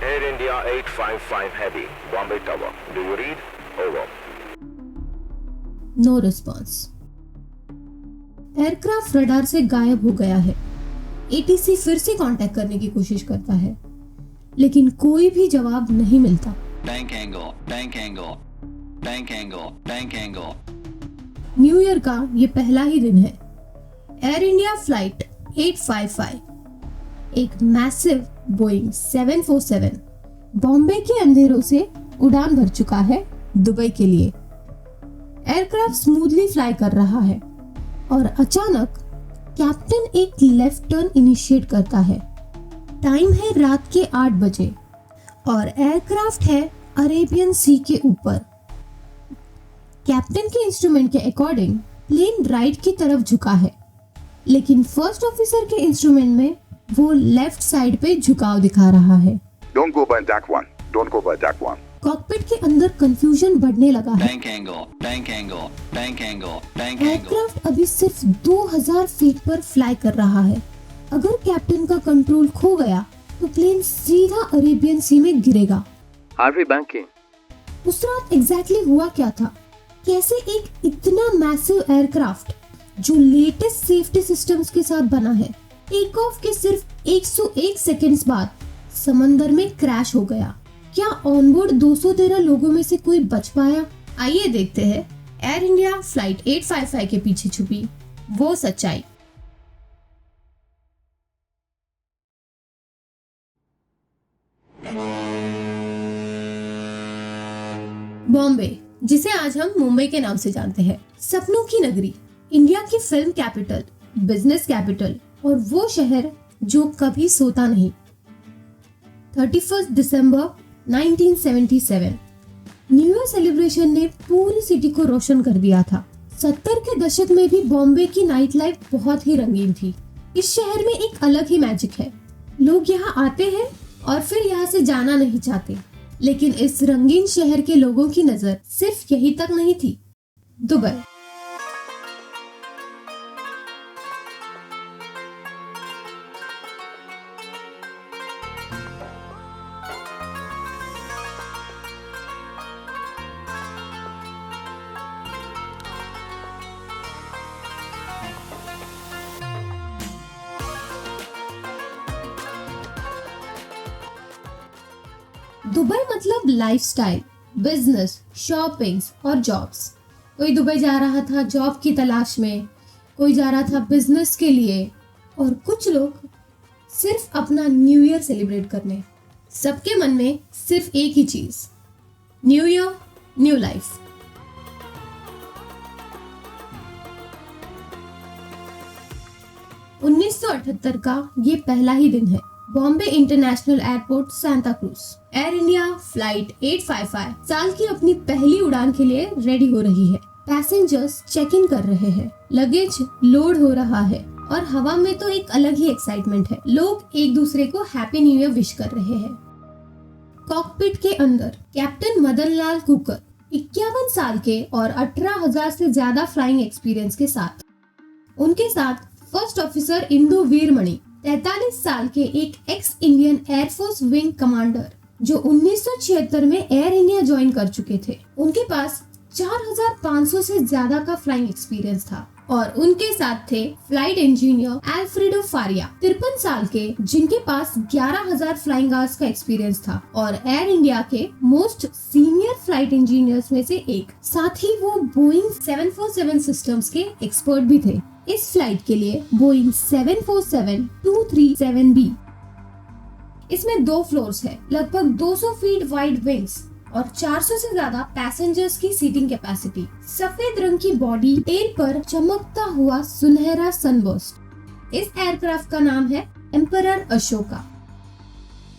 Air India 855 Heavy, Bombay Tower. Do you read? Over. No response. Aircraft radar से गायब हो गया है। एटीसी फिर से कांटेक्ट करने की कोशिश करता है, लेकिन कोई भी जवाब नहीं मिलता। Tank angle, tank angle, tank angle, tank angle. New year का ये पहला ही दिन है। एयर इंडिया फ्लाइट 855, एक मैसिव बोइंग 747 बॉम्बे के अंधेरों से उड़ान भर चुका है दुबई के लिए। एयरक्राफ्ट स्मूथली फ्लाई कर रहा है और अचानक कैप्टन एक लेफ्ट टर्न इनिशिएट करता है। टाइम है रात के 8 बजे और एयरक्राफ्ट है अरेबियन सी के ऊपर। कैप्टन के इंस्ट्रूमेंट के अकॉर्डिंग प्लेन राइट की तरफ झुका है, लेकिन फर्स्ट ऑफिसर के इंस्ट्रूमेंट में वो लेफ्ट साइड पे झुकाव दिखा रहा है। Don't go by that one. Don't go by that one. Cockpit के अंदर कंफ्यूजन बढ़ने लगा है। Tank angle, tank angle, tank angle, tank angle. Aircraft अभी सिर्फ 2000 फीट पर फ्लाई कर रहा है। अगर कैप्टन का कंट्रोल खो गया तो प्लेन सीधा अरेबियन सी में गिरेगा। Harvey banking. उस रात एग्जैक्टली हुआ क्या था? कैसे एक इतना मैसिव एयरक्राफ्ट जो लेटेस्ट सेफ्टी सिस्टम्स के साथ बना है, टेक ऑफ के सिर्फ 101 सेकंड्स बाद समंदर में क्रैश हो गया? क्या ऑनबोर्ड 213 लोगों में से कोई बच पाया? आइए देखते हैं एयर इंडिया फ्लाइट 855 के पीछे छुपी वो सच्चाई। बॉम्बे, जिसे आज हम मुंबई के नाम से जानते हैं, सपनों की नगरी, इंडिया की फिल्म कैपिटल, बिजनेस कैपिटल और वो शहर जो कभी सोता नहीं। 31 दिसंबर 1977 न्यू ईयर सेलिब्रेशन ने पूरी सिटी को रोशन कर दिया था। 70 के दशक में भी बॉम्बे की नाइट लाइफ बहुत ही रंगीन थी। इस शहर में एक अलग ही मैजिक है। लोग यहाँ आते हैं और फिर यहाँ से जाना नहीं चाहते। लेकिन इस रंगीन शहर के लोगों की नजर सिर्फ यही तक नहीं थी। दुबई। दुबई मतलब लाइफस्टाइल, बिजनेस, शॉपिंग्स और जॉब्स। कोई दुबई जा रहा था जॉब की तलाश में, कोई जा रहा था बिजनेस के लिए और कुछ लोग सिर्फ अपना न्यू ईयर सेलिब्रेट करने। सबके मन में सिर्फ एक ही चीज, न्यू ईयर न्यू लाइफ। उन्नीस का ये पहला ही दिन है। Bombay international airport, Santa cruise. Air India flight 855 साल की अपनी पहली उड़ान के लिए रेडी हो रही है। पैसेंजर्स चेक इन कर रहे हैं, लगेज लोड हो रहा है और हवा में तो एक अलग ही एक्साइटमेंट है। लोग एक दूसरे को हैप्पी न्यू ईयर विश कर रहे हैं। कॉकपिट के अंदर कैप्टन मदन लाल कुकर 51 साल के और 18,000 से ज्यादा फ्लाइंग एक्सपीरियंस के साथ, उनके साथ फर्स्ट ऑफिसर इंदु वीरमणि 43 साल के एक x Indian air force wing commander जो 1976 में एयर इंडिया ज्वाइन कर चुके थे। उनके पास 4,500 से ज्यादा का फ्लाइंग एक्सपीरियंस था और उनके साथ थे फ्लाइट इंजीनियर अल्फ्रेडो फारिया 53 साल के, जिनके पास 11,000 फ्लाइंग आवर्स का एक्सपीरियंस था और एयर इंडिया के मोस्ट सीनियर फ्लाइट इंजीनियर्स में से एक। साथ ही वो बोइंग 747 सिस्टम्स के एक्सपर्ट भी थे। इस फ्लाइट के लिए बोइंग 747-237B। इसमें 2 फ्लोर्स है, लगभग 200 फीट वाइड विंग्स और 400 से ज्यादा पैसेंजर्स की सीटिंग कैपेसिटी। सफेद रंग की बॉडी, टेल पर चमकता हुआ सुनहरा सनबर्स्ट। इस एयरक्राफ्ट का नाम है emperor Ashoka.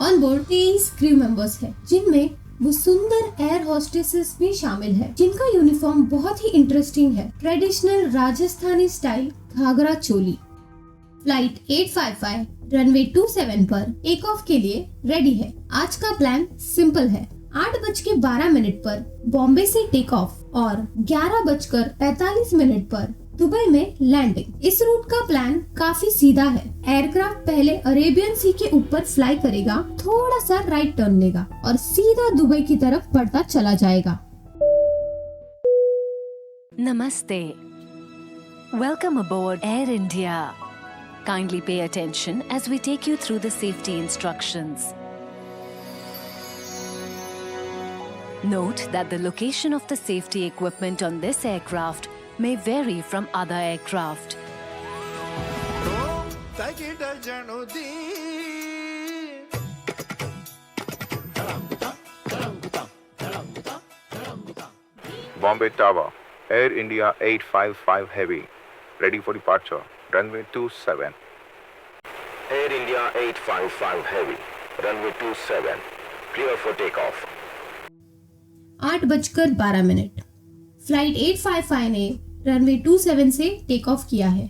On board 23 crew members है, जिनमें वो सुंदर एयर होस्टेसेस भी शामिल है, जिनका यूनिफॉर्म बहुत ही इंटरेस्टिंग है। Traditional Rajasthani style ghagra choli. Flight 855 runway 27 पर टेक ऑफ के लिए रेडी है। आज का प्लान सिंपल है। 8:12 पर बॉम्बे से टेक ऑफ और 11:45 पर दुबई में लैंडिंग। इस रूट का प्लान काफी सीधा है। एयरक्राफ्ट पहले अरेबियन सी के ऊपर फ्लाई करेगा, थोड़ा सा राइट टर्न लेगा और सीधा दुबई की तरफ बढ़ता चला जाएगा। नमस्ते। Welcome aboard Air India. Kindly pay attention as we take you through the safety instructions. Note that the location of the safety equipment on this aircraft may vary from other aircraft. Bombay Tower, Air India 855 Heavy, ready for departure, runway 27. Air India 855 Heavy, runway 27, clear for takeoff. 8:12 flight 855 ने runway 27 से take off किया है।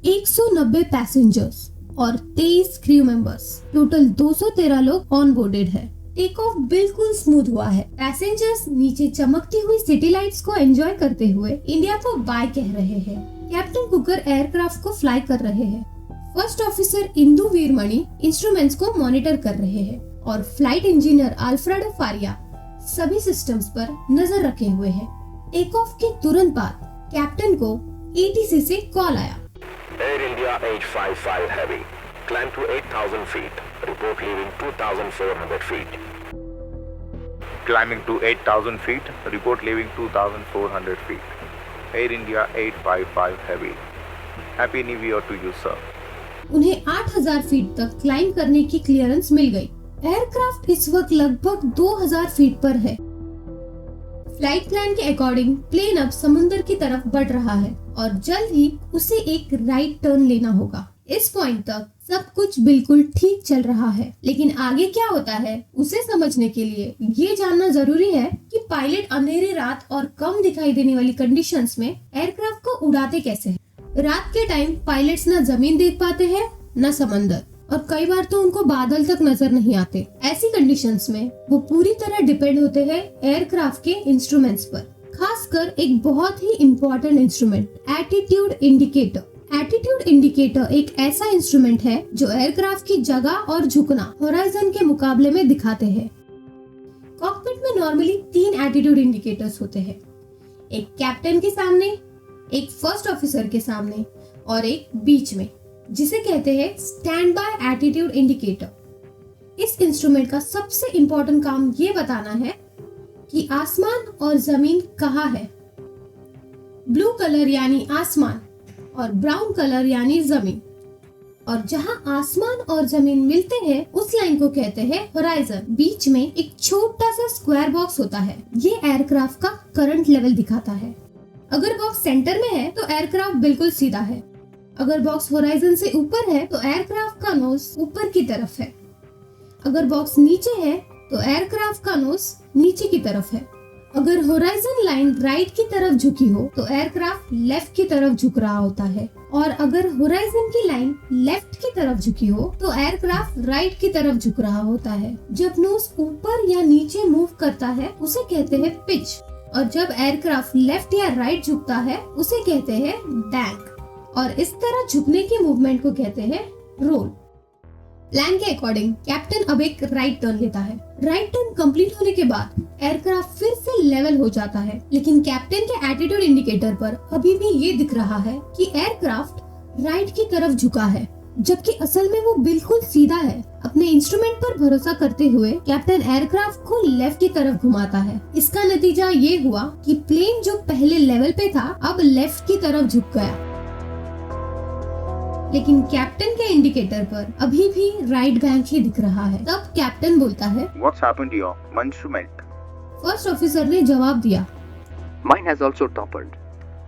190 passengers और 23 crew members, total 213 लोग on boarded है। Take off बिल्कुल smooth हुआ है। पैसेंजर्स नीचे चमकती हुई सिटी लाइट्स को एंजॉय करते हुए इंडिया को बाय कह रहे हैं। कैप्टन कुकर एयरक्राफ्ट को फ्लाई कर रहे हैं। First officer Indu Veeramani instruments को मॉनिटर कर रहे हैं और फ्लाइट इंजीनियर अल्फ्रेडो फारिया सभी सिस्टम्स पर नजर रखे हुए हैं। टेक ऑफ के तुरंत बाद कैप्टन को ATC से कॉल आया। Air India 855 Heavy, climb to 8,000 feet, report leaving 2,400 feet. Climbing to 8,000 feet, report leaving 2,400 feet. Air India 855 Heavy. Happy New Year to you, sir. उन्हें 8,000 फीट तक क्लाइंब करने की क्लियरेंस मिल गई। एयरक्राफ्ट इस वक्त लगभग 2,000 फीट पर है। फ्लाइट प्लान के अकॉर्डिंग प्लेन अब समुद्र की तरफ बढ़ रहा है और जल्द ही उसे एक राइट टर्न लेना होगा। इस पॉइंट तक सब कुछ बिल्कुल ठीक चल रहा है, लेकिन आगे क्या होता है उसे समझने के लिए ये जानना जरूरी है कि पायलट अंधेरे रात और कम दिखाई देने वाली कंडीशंस में एयरक्राफ्ट को उड़ाते कैसे हैं। रात के टाइम पायलट्स न जमीन देख पाते हैं न समंदर, और कई बार तो उनको बादल तक नजर नहीं आते। ऐसी कंडीशंस में वो पूरी तरह डिपेंड होते हैं एयरक्राफ्ट के इंस्ट्रूमेंट्स पर, खासकर एक बहुत ही important instrument, attitude indicator. Attitude indicator एक ऐसा इंस्ट्रूमेंट है जो एयरक्राफ्ट की जगह और झुकना होराइजन के मुकाबले में दिखाते हैं। कॉकपिट में नॉर्मली 3 एटीट्यूड इंडिकेटर्स होते हैं, एक कैप्टन के सामने, एक फर्स्ट ऑफिसर के सामने और एक बीच में, जिसे कहते हैं स्टैंड बाय एटीट्यूड इंडिकेटर। इस इंस्ट्रूमेंट का सबसे इम्पोर्टेंट काम ये बताना है कि आसमान और जमीन कहाँ है। ब्लू कलर यानी आसमान और ब्राउन कलर यानी जमीन, और जहाँ आसमान और जमीन मिलते हैं उस लाइन को कहते हैं होराइजन। बीच में एक छोटा सा स्क्वायर बॉक्स होता है, ये एयरक्राफ्ट का करंट लेवल दिखाता है। अगर बॉक्स सेंटर में है तो एयरक्राफ्ट बिल्कुल सीधा है। अगर बॉक्स होराइजन से ऊपर है तो एयरक्राफ्ट का नोज ऊपर की तरफ है। अगर बॉक्स नीचे है तो एयरक्राफ्ट का नोज नीचे की तरफ है। अगर होराइजन लाइन राइट की तरफ झुकी हो तो एयरक्राफ्ट लेफ्ट की तरफ झुक रहा होता है, और अगर होराइजन की लाइन लेफ्ट की तरफ झुकी हो तो एयरक्राफ्ट राइट की तरफ झुक रहा होता है। जब नोज ऊपर या नीचे मूव करता है उसे कहते हैं पिच, और जब एयरक्राफ्ट लेफ्ट या राइट झुकता है उसे कहते हैं बैंक, और इस तरह झुकने की मूवमेंट को कहते हैं रोल। प्लान के अकॉर्डिंग कैप्टन अब एक राइट टर्न लेता है। राइट टर्न कंप्लीट होने के बाद एयरक्राफ्ट फिर से लेवल हो जाता है, लेकिन कैप्टन के एटीट्यूड इंडिकेटर पर अभी भी ये दिख रहा है कि एयरक्राफ्ट राइट की तरफ झुका है, जबकि असल में वो बिल्कुल सीधा है। अपने इंस्ट्रूमेंट पर भरोसा करते हुए कैप्टन एयरक्राफ्ट को लेफ्ट की तरफ घुमाता है। इसका नतीजा ये हुआ कि प्लेन जो पहले लेवल पे था अब लेफ्ट की तरफ झुक गया, लेकिन कैप्टन के इंडिकेटर पर अभी भी राइट बैंक ही दिख रहा है। तब कैप्टन बोलता है, What's happened to your instrument? First officer ने जवाब दिया, Mine has also toppled.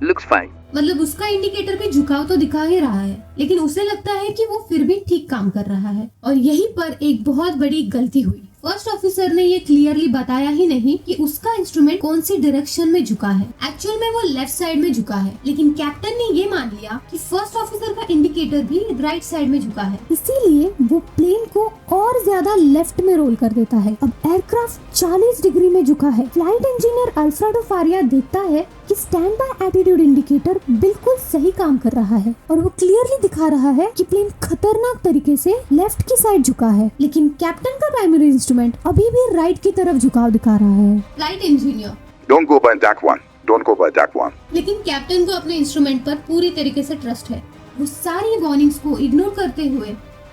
Looks fine. मतलब उसका इंडिकेटर पे झुकाव तो दिखा ही रहा है, लेकिन उसे लगता है कि वो फिर भी ठीक काम कर रहा है। और यहीं पर एक बहुत बड़ी गलती हुई। फर्स्ट ऑफिसर ने ये क्लियरली बताया ही नहीं कि उसका इंस्ट्रूमेंट कौन सी डायरेक्शन में झुका है। एक्चुअल में वो लेफ्ट साइड में झुका है, लेकिन कैप्टन ने ये मान लिया कि फर्स्ट ऑफिसर का इंडिकेटर भी राइट साइड में झुका है, इसीलिए वो प्लेन को और ज्यादा लेफ्ट में रोल कर देता है। अब एयरक्राफ्ट 40 डिग्री में झुका है। फ्लाइट इंजीनियर अल्फ्रेडो फारिया देखता है कि स्टैंड बाय एटीट्यूड इंडिकेटर बिल्कुल सही काम कर रहा है और वो क्लियरली दिखा रहा है कि प्लेन खतरनाक तरीके से लेफ्ट की साइड झुका है, लेकिन कैप्टन का प्राइमरी इंस्ट्रूमेंट अभी भी राइट की तरफ झुकाव दिखा रहा है। Flight engineer, Don't go by that one. Don't go by that one. लेकिन कैप्टन को अपने इंस्ट्रूमेंट पर पूरी तरीके से ट्रस्ट है। वो सारी वार्निंग्स को इग्नोर करते हुए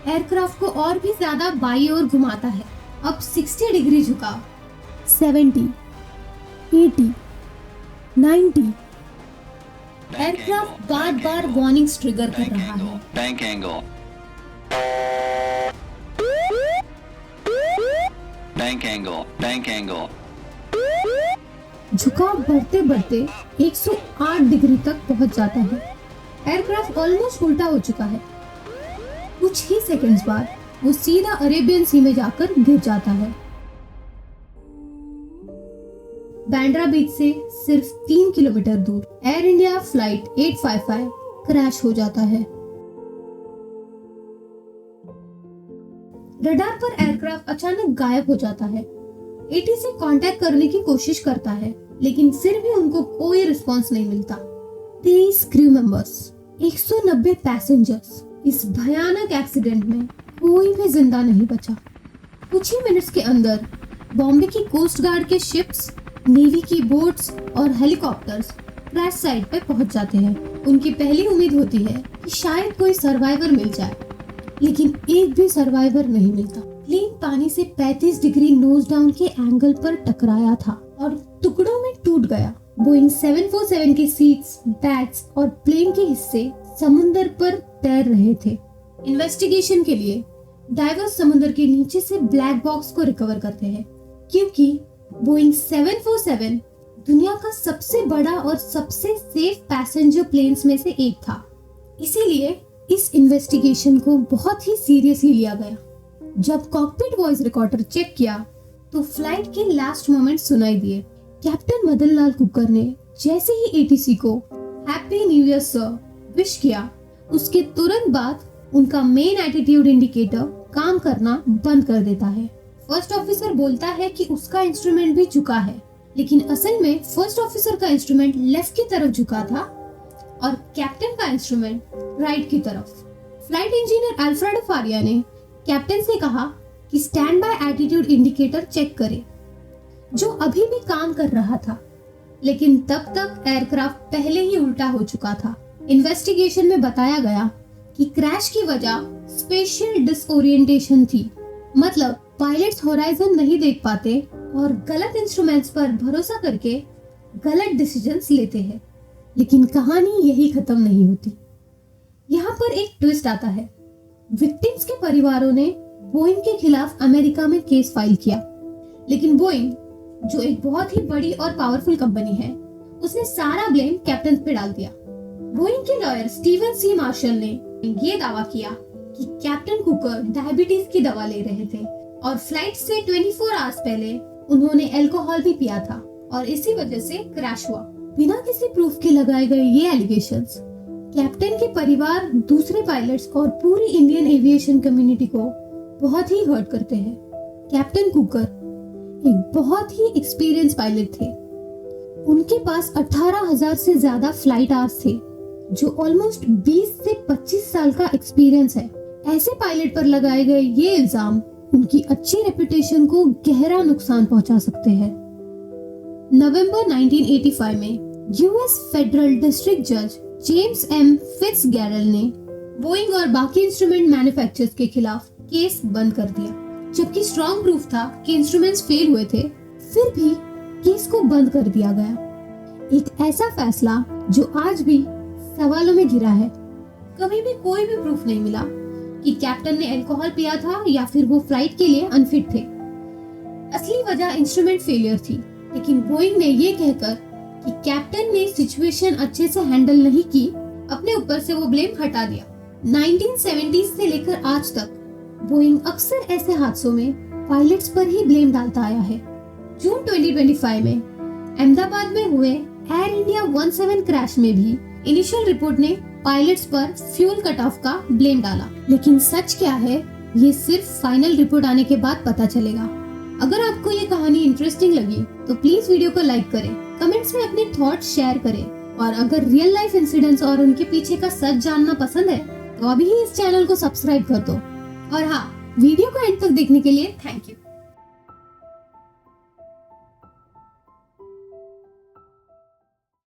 एयरक्राफ्ट को और भी ज्यादा बाईं ओर घुमाता है। अब 60 डिग्री झुकाव, 70, 80, 90। एयरक्राफ्ट बार बार वार्निंग्स ट्रिगर कर रहा है। Bank angle. Bank angle. Bank angle. झुकाव बढ़ते बढ़ते 108 डिग्री तक पहुंच जाता है। एयरक्राफ्ट ऑलमोस्ट उल्टा हो चुका है। कुछ ही सेकंड्स बाद वो सीधा अरेबियन सी में जाकर गिर जाता है। बैंड्रा बीच से सिर्फ 3 किलोमीटर दूर एयर इंडिया फ्लाइट 855 क्रैश हो जाता है। रडार पर एयरक्राफ्ट अचानक गायब हो जाता है। एटी से कांटेक्ट करने की कोशिश करता है, लेकिन फिर भी उनको कोई रिस्पांस नहीं मिलता। 23 क्रू मेंबर्स, 190 पैसेंजर्स, इस भयानक एक्सीडेंट में कोई भी जिंदा नहीं बचा। कुछ ही मिनट्स के अंदर बॉम्बे की कोस्ट गार्ड के शिप्स, नेवी की बोट्स और हेलीकॉप्टर्स क्रैश साइट पे पहुंच जाते हैं। उनकी पहली उम्मीद होती है कि शायद कोई सर्वाइवर मिल जाए, लेकिन एक भी सर्वाइवर नहीं मिलता। प्लेन पानी से 35 डिग्री नोज डाउन के एंगल पर टकराया था और टुकड़ों में टूट गया। बोइंग 747 की सीट्स, बैग्स और प्लेन के हिस्से समुंदर पर तैर रहे थे। इन्वेस्टिगेशन के लिए डाइवर्स समुद्र के नीचे से ब्लैक बॉक्स को रिकवर करते हैं, क्योंकि बोइंग 747 दुनिया का सबसे बड़ा और सबसे सेफ पैसेंजर प्लेन्स में से एक था। इसीलिए इस इन्वेस्टिगेशन को बहुत ही सीरियसली लिया गया। जब कॉकपिट वॉइस रिकॉर्डर चेक किया तो फ्लाइट के लास्ट मोमेंट सुनाई दिए। कैप्टन मदन लाल कुकर ने जैसे ही एटीसी को happy new year sir wish किया, उसके तुरंत बाद उनका मेन एटीट्यूड इंडिकेटर काम करना बंद कर देता है। फर्स्ट ऑफिसर बोलता है कि उसका इंस्ट्रूमेंट भी झुका है, लेकिन असल में फर्स्ट ऑफिसर का इंस्ट्रूमेंट लेफ्ट की तरफ झुका था और कैप्टन का इंस्ट्रूमेंट राइट की तरफ। फ्लाइट इंजीनियर अल्फ्रेडो फारिया ने कैप्टन से कहा कि stand by attitude indicator check करे, जो अभी भी काम कर रहा था, लेकिन तब तक एयरक्राफ्ट पहले ही उल्टा हो चुका था। इन्वेस्टिगेशन में बताया गया कि क्रैश की वजह स्पेशल डिसओरिएंटेशन थी, मतलब पायलट्स होराइजन नहीं देख पाते और गलत इंस्ट्रूमेंट्स पर भरोसा करके गलत डिसीजंस लेते हैं। लेकिन कहानी यही खत्म नहीं होती। यहाँ पर एक ट्विस्ट आता है। विक्टिम्स के परिवारों ने बोइंग के खिलाफ अमेरिका में केस फाइल किया, लेकिन बोइंग, जो एक बहुत ही बड़ी और पावरफुल कंपनी है, उसने सारा ब्लेम कैप्टन पे डाल दिया। बोइंग के लॉयर स्टीवन सी मार्शल ने ये दावा किया कि कैप्टन कुकर डायबिटीज की दवा ले रहे थे और फ्लाइट से 24 आवर्स पहले उन्होंने अल्कोहल भी पिया था और इसी वजह से क्रैश हुआ। बिना किसी प्रूफ के लगाए गए ये एलिगेशंस कैप्टन के परिवार, दूसरे पायलट्स और पूरी इंडियन एविएशन कम्युनिटी को बहुत ही हर्ट करते हैं। कैप्टन कुकर एक बहुत ही एक्सपीरियंस पायलट थे। उनके पास 18,000 से ज्यादा फ्लाइट आवर्स थे, जो ऑलमोस्ट 20 से 25 साल का एक्सपीरियंस है। ऐसे पायलट पर लगाए गए ये इल्जाम उनकी अच्छी रेपुटेशन को गहरा नुकसान पहुंचा सकते हैं। नवंबर 1985 में यूएस फेडरल डिस्ट्रिक्ट जज जेम्स एम फिट्जगेरल्ड ने बोइंग और बाकी इंस्ट्रूमेंट मैन्युफैक्चरर्स के खिलाफ केस बंद कर दिया। जबकि स्ट्रॉन्ग प्रूफ था कि इंस्ट्रूमेंट्स फेल हुए थे, फिर भी केस को बंद कर दिया गया। एक ऐसा फैसला जो आज भी सवालों में घिरा है। कभी भी कोई भी प्रूफ नहीं मिला कि कैप्टन ने अल्कोहल पिया था या फिर वो फ्लाइट के लिए अनफिट थे। असली वजह इंस्ट्रूमेंट फेलियर थी, लेकिन बोइंग ने ये कहकर कि कैप्टन ने सिचुएशन अच्छे से हैंडल नहीं की, अपने ऊपर से वो ब्लेम हटा दिया। 1970s से लेकर आज तक बोइंग अक्सर ऐसे हादसों में पायलट्स पर ही ब्लेम डालता आया है। जून 2025 में अहमदाबाद में हुए एयर इंडिया 17 क्रैश में भी इनिशियल रिपोर्ट ने पायलट्स पर फ्यूल कट ऑफ का ब्लेम डाला, लेकिन सच क्या है ये सिर्फ फाइनल रिपोर्ट आने के बाद पता चलेगा। अगर आपको ये कहानी इंटरेस्टिंग लगी तो प्लीज वीडियो को लाइक करें, कमेंट्स में अपने थॉट्स शेयर करें, और अगर रियल लाइफ इंसिडेंट्स और उनके पीछे का सच जानना पसंद है तो अभी ही इस चैनल को सब्सक्राइब कर दो। और हाँ, वीडियो को एंड तक देखने के लिए थैंक यू।